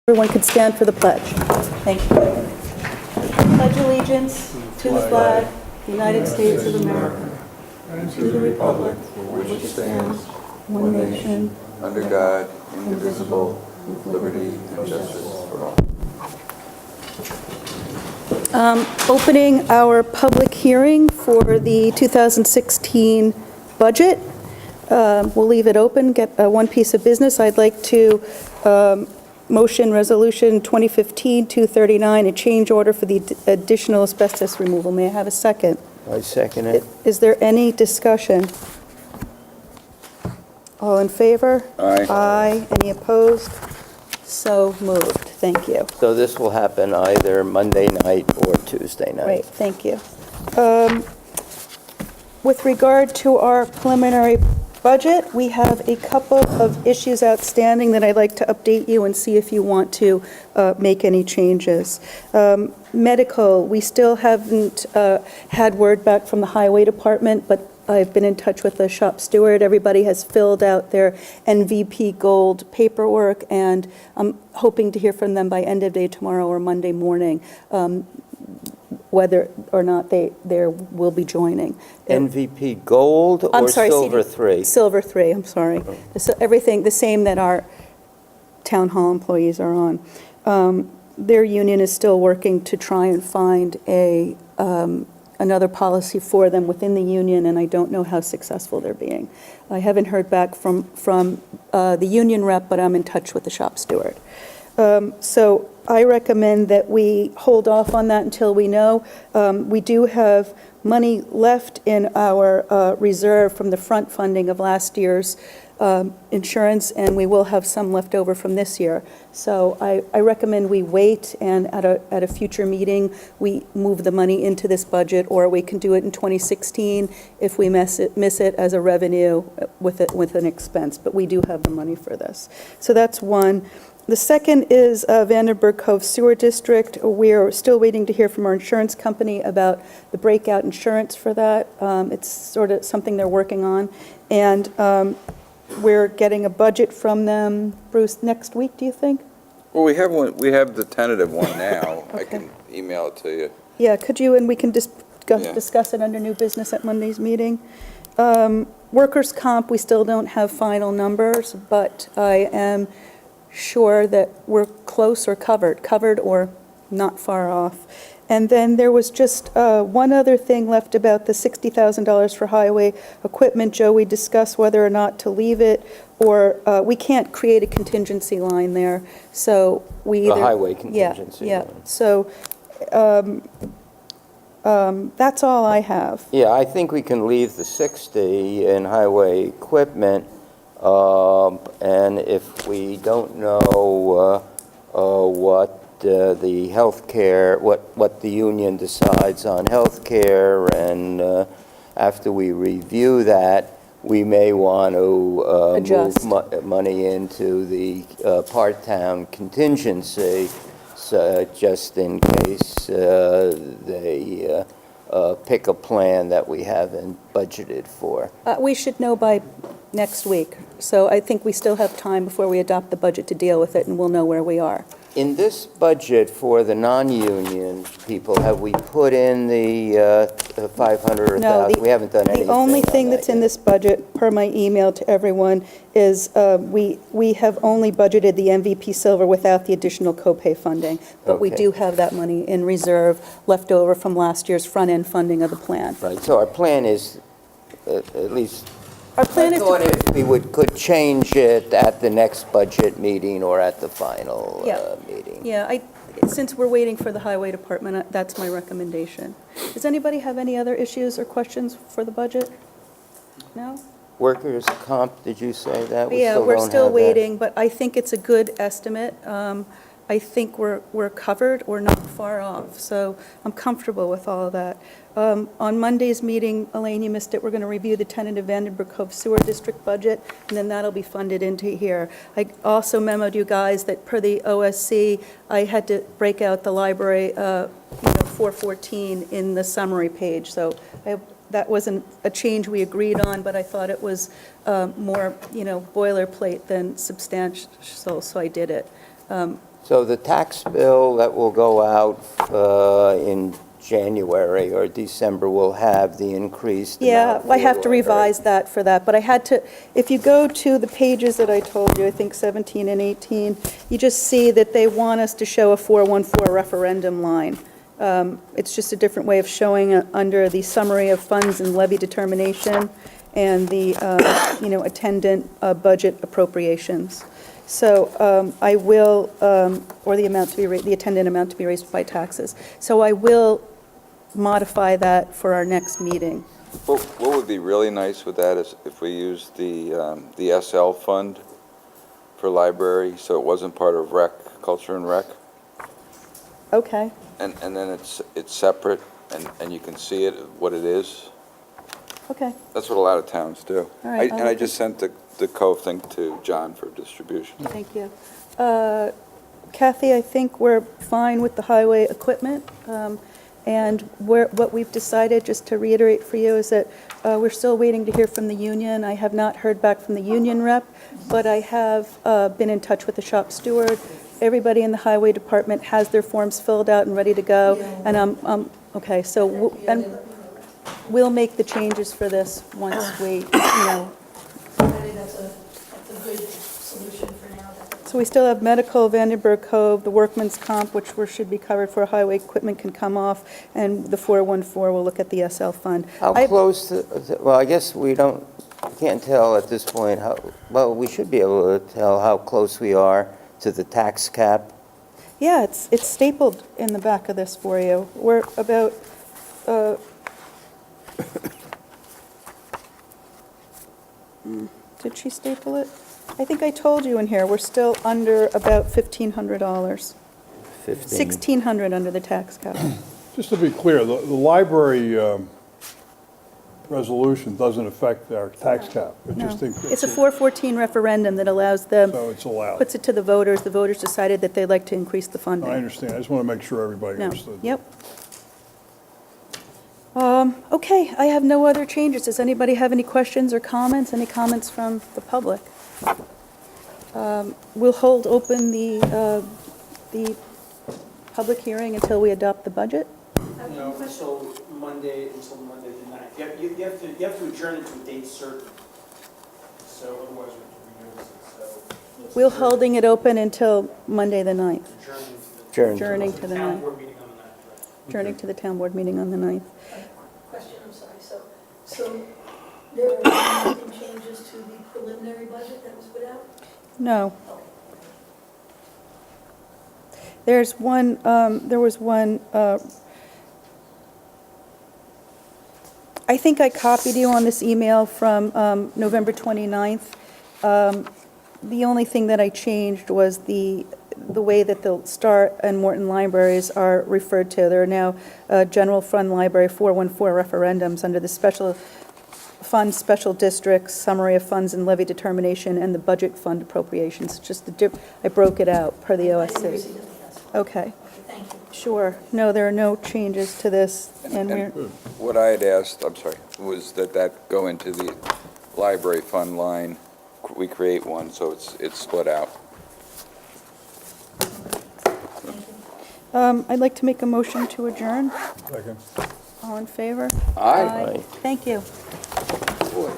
Everyone could stand for the pledge. Thank you. Pledge allegiance to the flag, of the United States of America, and to the republic for which it stands, one nation, under God, indivisible, with liberty and justice for all. Opening our public hearing for the 2016 budget. We'll leave it open, get one piece of business. I'd like to motion Resolution 2015-239, a change order for the additional asbestos removal. May I have a second? I second it. Is there any discussion? All in favor? Aye. Aye. Any opposed? So moved. Thank you. So this will happen either Monday night or Tuesday night. Great, thank you. With regard to our preliminary budget, we have a couple of issues outstanding that I'd like to update you and see if you want to make any changes. Medical, we still haven't had word back from the Highway Department, but I've been in touch with the shop steward. Everybody has filled out their NVP Gold paperwork, and I'm hoping to hear from them by end of day tomorrow or Monday morning, whether or not they will be joining. MVP Gold I'm or sorry, Silver CD 3? Silver 3, I'm sorry. So everything, the same that our town hall employees are on. Their union is still working to try and find another policy for them within the union, and I don't know how successful they're being. I haven't heard back from the union rep, but I'm in touch with the shop steward. So I recommend that we hold off on that until we know. We do have money left in our reserve from the front funding of last year's insurance, and we will have some left over from this year. So I recommend we wait, and at a future meeting, we move the money into this budget, or we can do it in 2016 if we miss it as a revenue with an expense. But we do have the money for this. So that's one. The second is Vandenberg Cove Sewer District. We're still waiting to hear from our insurance company about the breakout insurance for that. It's sort of something they're working on. And we're getting a budget from them, Bruce, next week, do you think? Well, we have one. We have the tentative one now. Okay. I can email it to you. Yeah, could you, and we can Yeah. discuss it under new business at Monday's meeting. Workers' comp, we still don't have final numbers, but I am sure that we're close or covered or not far off. And then there was just one other thing left about the $60,000 for highway equipment. Joe, we discussed whether or not to leave it, or we can't create a contingency line there, so we either... The highway contingency Yeah, line. so that's all I have. Yeah, I think we can leave the 60 in highway equipment, and if we don't know what the health care, what the union decides on health care, and after we review that, we may want to Adjust. move money into the part-town contingency, so just in case they pick a plan that we haven't budgeted for. We should know by next week, so I think we still have time before we adopt the budget to deal with it, and we'll know where we are. In this budget for the non-union people, have we put in the 500 or No, 1,000? We haven't done anything The only on thing that that's in yet. this budget, per my email to everyone, is we have only budgeted the MVP Silver without the additional copay funding, but we Okay. do have that money in reserve left over from last year's front-end funding of the plan. Right, so our plan is, at least, Our plan I is thought to... if we could change it at the next budget meeting or at the final Yeah. meeting. Yeah, since we're waiting for the highway department, that's my recommendation. Does anybody have any other issues or questions for the budget? No? Workers' comp, did you say that? Yeah, we're don't still have that? waiting, but I think it's a good estimate. I think we're covered or not far off, so I'm comfortable with all of that. On Monday's meeting, Elaine, you missed it, we're going to review the tentative Vandenberg Cove Sewer District budget, and then that'll be funded into here. I also memoed you guys that per the OSC, I had to break out the library, 414 in the summary page, so that wasn't a change we agreed on, but I thought it was more, boilerplate than substantial, so I did it. So the tax bill that will go out in January or December will have the increased Yeah, amount I for have to library. revise that for that, but I had to, if you go to the pages that I told you, I think 17 and 18, you just see that they want us to show a 414 referendum line. It's just a different way of showing it under the summary of funds and levy determination and the, attendant budget appropriations. So I will, or the amount to be, the attendant amount to be raised by taxes. So I will modify that for our next meeting. What would be really nice with that is if we used the SL fund for library, so it wasn't part of rec, culture and rec, Okay, and then it's separate, and you can see it, what it is. okay. That's what a lot of towns do. All right, And I just sent the Cove thing to John for distribution. Thank you. Kathy, I think we're fine with the highway equipment. And what we've decided, just to reiterate for you, is that we're still waiting to hear from the union. I have not heard back from the union rep, but I have been in touch with the shop steward. Everybody in the highway department has their forms filled out and ready to go. And okay, so we'll make the changes for this once we, I think that's a good solution for now. So we still have medical, Vandenberg Cove, the workman's comp, which should be covered for highway equipment can come off, and the 414 will look at the SL fund. How close to, well, I guess we can't tell at this point how, well, we should be able to tell how close we are to the tax cap. Yeah, it's stapled in the back of this for you. We're about, did she staple it? I think I told you in here, we're still under about $1,500. 15. $1,600 under the tax cap. Just to be clear, the library resolution doesn't affect our tax cap. It No. just It's a 414 referendum that allows them, So it's allowed. puts it to the voters. The voters decided that they'd like to increase the funding. I understand. I just want to make sure everybody No, understood. yep. Okay, I have no other changes. Does anybody have any questions or comments? Any comments from the public? We'll hold open the public hearing until we adopt the budget. No, until Monday the 9th. You have to adjourn it to a date certain, so otherwise we have to renotice it, so. We're holding it open until Monday, the 9th. Adjourn. Adjourning to the Town 9th. board meeting on the 9th, right? Adjourning to the town board meeting on the 9th. Question, I'm sorry. So there are nothing changes to the preliminary budget that was put out? No. Okay. There was one, I think I copied you on this email from November 29th. The only thing that I changed was the way that the Star and Morton libraries are referred to. There are now general fund library 414 referendums under the special fund, special districts, summary of funds and levy determination, and the budget fund appropriations. Just I broke it out per the I didn't OSC. receive it, that's fine. Okay. Thank you. Sure. No, there are no changes to this, and we're, What I had asked, I'm sorry, was that go into the library fund line. We create one, so it's split out. I'd like to make a motion to adjourn. Second. All in favor? Aye. Thank you. Boy.